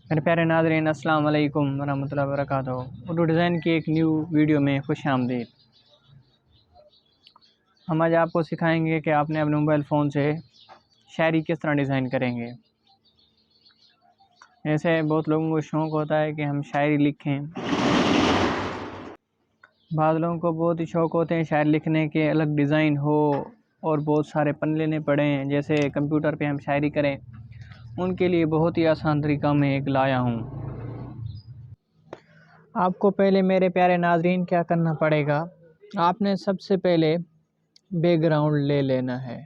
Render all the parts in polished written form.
मेरे प्यारे नाज़रीन, अस्सलाम वालेकुम वरहमतुल्लाहि वबरकातुहू। उर्दू डिज़ाइन की एक न्यू वीडियो में खुश आमदीद। हम आज आपको सिखाएंगे कि आपने अपने मोबाइल फ़ोन से शायरी किस तरह डिज़ाइन करेंगे। ऐसे बहुत लोगों को शौक़ होता है कि हम शायरी लिखें। बाद लोगों को बहुत ही शौक़ होते हैं शायरी लिखने के, अलग डिज़ाइन हो और बहुत सारे पन्ने लेने पड़ें, जैसे कंप्यूटर पे हम शायरी करें। उनके लिए बहुत ही आसान तरीका मैं एक लाया हूँ। आपको पहले मेरे प्यारे नाज़रीन क्या करना पड़ेगा, आपने सबसे पहले बैकग्राउंड ले लेना है।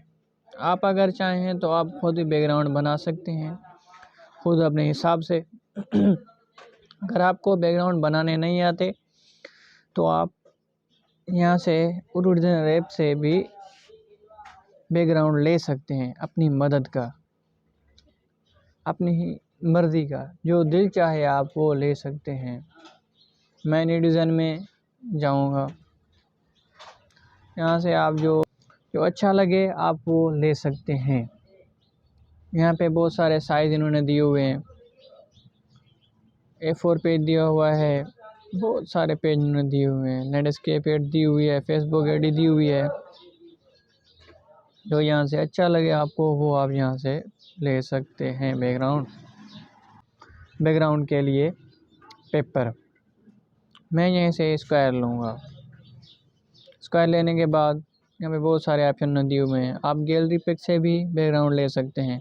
आप अगर चाहें तो आप खुद ही बैकग्राउंड बना सकते हैं, खुद अपने हिसाब से। अगर आपको बैकग्राउंड बनाने नहीं आते तो आप यहाँ से उर्दू डिज़ाइनर ऐप से भी बैकग्राउंड ले सकते हैं, अपनी मदद का, अपनी ही मर्ज़ी का, जो दिल चाहे आप वो ले सकते हैं। मैं न्यू डिज़ाइन में जाऊँगा, यहाँ से आप जो अच्छा लगे आप वो ले सकते हैं। यहाँ पे बहुत सारे साइज़ इन्होंने दिए हुए हैं। A4 पेज दिया हुआ है, बहुत सारे पेज इन्होंने दिए हुए हैं। लैंडस्केप ऐड दी हुई है, फेसबुक ऐड दी हुई है। जो यहाँ से अच्छा लगे आपको वो आप यहाँ से ले सकते हैं। बैकग्राउंड के लिए पेपर मैं यहीं से स्क्वायर लूँगा। स्क्वायर लेने के बाद यहाँ पे बहुत सारे ऑप्शन दिए हुए हैं। आप गैलरी पिक से भी बैकग्राउंड ले सकते हैं,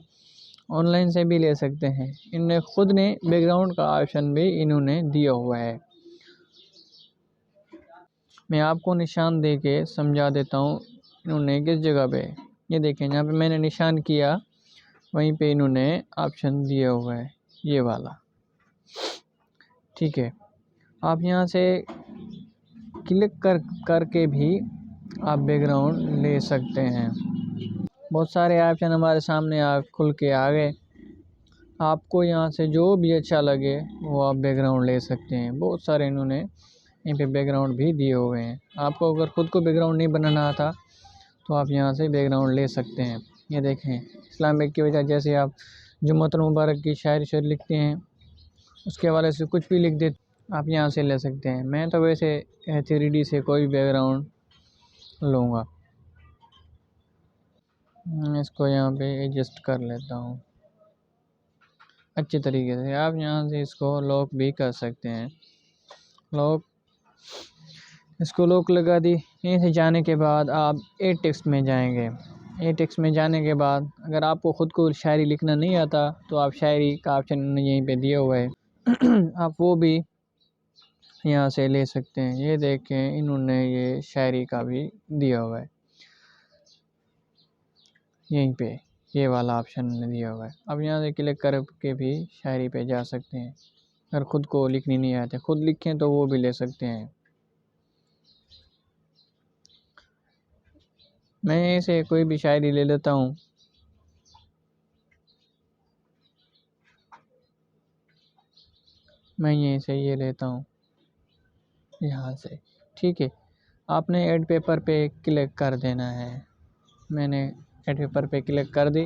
ऑनलाइन से भी ले सकते हैं। इन्होंने खुद ने बैकग्राउंड का ऑप्शन भी इन्होंने दिया हुआ है। मैं आपको निशान दे के समझा देता हूँ इन्होंने किस जगह पे। ये देखें, यहाँ पे मैंने निशान किया, वहीं पे इन्होंने ऑप्शन दिया हुआ है, ये वाला। ठीक है, आप यहाँ से क्लिक करके भी आप बैकग्राउंड ले सकते हैं। बहुत सारे ऑप्शन हमारे सामने खुल के आ गए। आपको यहाँ से जो भी अच्छा लगे वो आप बैकग्राउंड ले सकते हैं। बहुत सारे इन्होंने यहाँ पे बैकग्राउंड भी दिए हुए हैं। आपको अगर ख़ुद को बैकग्राउंड नहीं बनाना आता तो आप यहाँ से बैकग्राउंड ले सकते हैं। ये देखें, इस्लामिक की वजह, जैसे आप जुम्मतुल मुबारक की शायरी लिखते हैं, उसके हवाले से कुछ भी लिख देते, आप यहाँ से ले सकते हैं। मैं तो वैसे 3D से कोई बैकग्राउंड लूँगा। इसको यहाँ पे एडजस्ट कर लेता हूँ अच्छे तरीके से। आप यहाँ से इसको लॉक भी कर सकते हैं। इसको लॉक लगा दी। यहीं से जाने के बाद आप एड टेक्स्ट में जाएंगे। एड टेक्स्ट में जाने के बाद अगर आपको ख़ुद को शायरी लिखना नहीं आता तो आप शायरी का ऑप्शन यहीं पे दिया हुआ है आप वो भी यहाँ से ले सकते हैं। ये देखें, इन्होंने ये शायरी का भी दिया हुआ है, यहीं पे ये वाला ऑप्शन दिया हुआ है। अब यहाँ से क्लिक करके भी शायरी पे जा सकते हैं। अगर ख़ुद को लिखनी नहीं आती, ख़ुद लिखें तो वो भी ले सकते हैं। मैं यहीं से कोई भी शायरी ले लेता हूँ। मैं यहीं से ये लेता हूँ यहाँ से। ठीक है, आपने ऐड पेपर पे क्लिक कर देना है। मैंने ऐड पेपर पे क्लिक कर दी।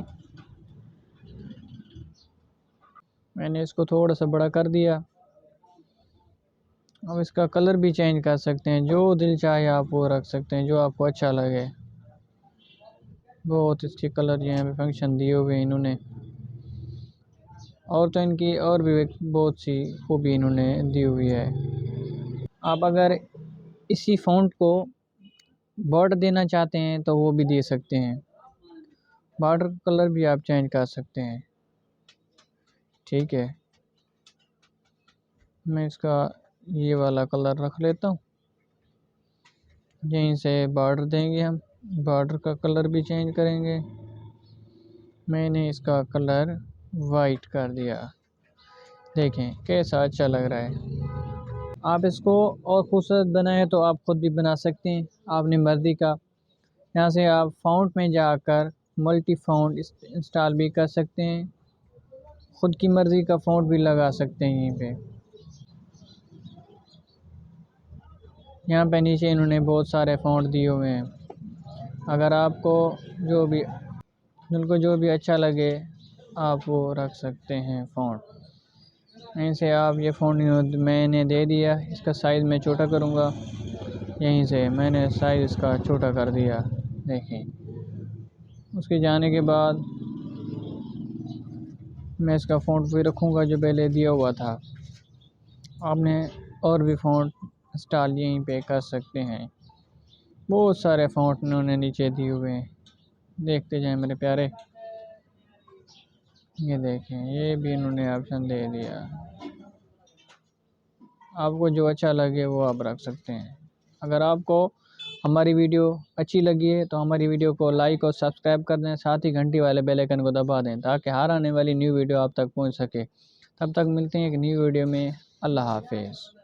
मैंने इसको थोड़ा सा बड़ा कर दिया। अब इसका कलर भी चेंज कर सकते हैं, जो दिल चाहे आप वो रख सकते हैं, जो आपको अच्छा लगे। बहुत अच्छे कलर यहाँ पे फंक्शन दिए हुए हैं इन्होंने, और तो इनकी और भी बहुत सी खूबी इन्होंने दी हुई है। आप अगर इसी फ़ॉन्ट को बॉर्डर देना चाहते हैं तो वो भी दे सकते हैं। बॉर्डर कलर भी आप चेंज कर सकते हैं। ठीक है, मैं इसका ये वाला कलर रख लेता हूँ। यहीं से बॉर्डर देंगे, हम बॉर्डर का कलर भी चेंज करेंगे। मैंने इसका कलर वाइट कर दिया। देखें कैसा अच्छा लग रहा है। आप इसको और खूबसूरत बनाएं तो आप ख़ुद भी बना सकते हैं अपनी मर्ज़ी का। यहाँ से आप फ़ॉन्ट में जाकर मल्टी फ़ॉन्ट इंस्टॉल भी कर सकते हैं, ख़ुद की मर्ज़ी का फ़ॉन्ट भी लगा सकते हैं। यहाँ पे नीचे इन्होंने बहुत सारे फ़ॉन्ट दिए हुए हैं। अगर आपको जो भी अच्छा लगे आप वो रख सकते हैं फ़ॉन्ट। यहीं से आप ये फ़ोन मैंने दे दिया, इसका साइज़ मैं छोटा करूँगा। यहीं से मैंने साइज़ इसका छोटा कर दिया, देखें। उसके जाने के बाद मैं इसका फ़ॉन्ट वही रखूँगा जो पहले दिया हुआ था। आपने और भी फ़ॉन्ट इंस्टॉल यहीं पे कर सकते हैं। बहुत सारे फ़ॉन्ट इन्होंने नीचे दिए हुए हैं, देखते जाएं मेरे प्यारे। ये देखें, ये भी इन्होंने ऑप्शन दे दिया। आपको जो अच्छा लगे वो आप रख सकते हैं। अगर आपको हमारी वीडियो अच्छी लगी है तो हमारी वीडियो को लाइक और सब्सक्राइब कर दें, साथ ही घंटी वाले बेल आइकन को दबा दें ताकि हर आने वाली न्यू वीडियो आप तक पहुंच सके। तब तक मिलते हैं एक न्यू वीडियो में। अल्लाह हाफिज़।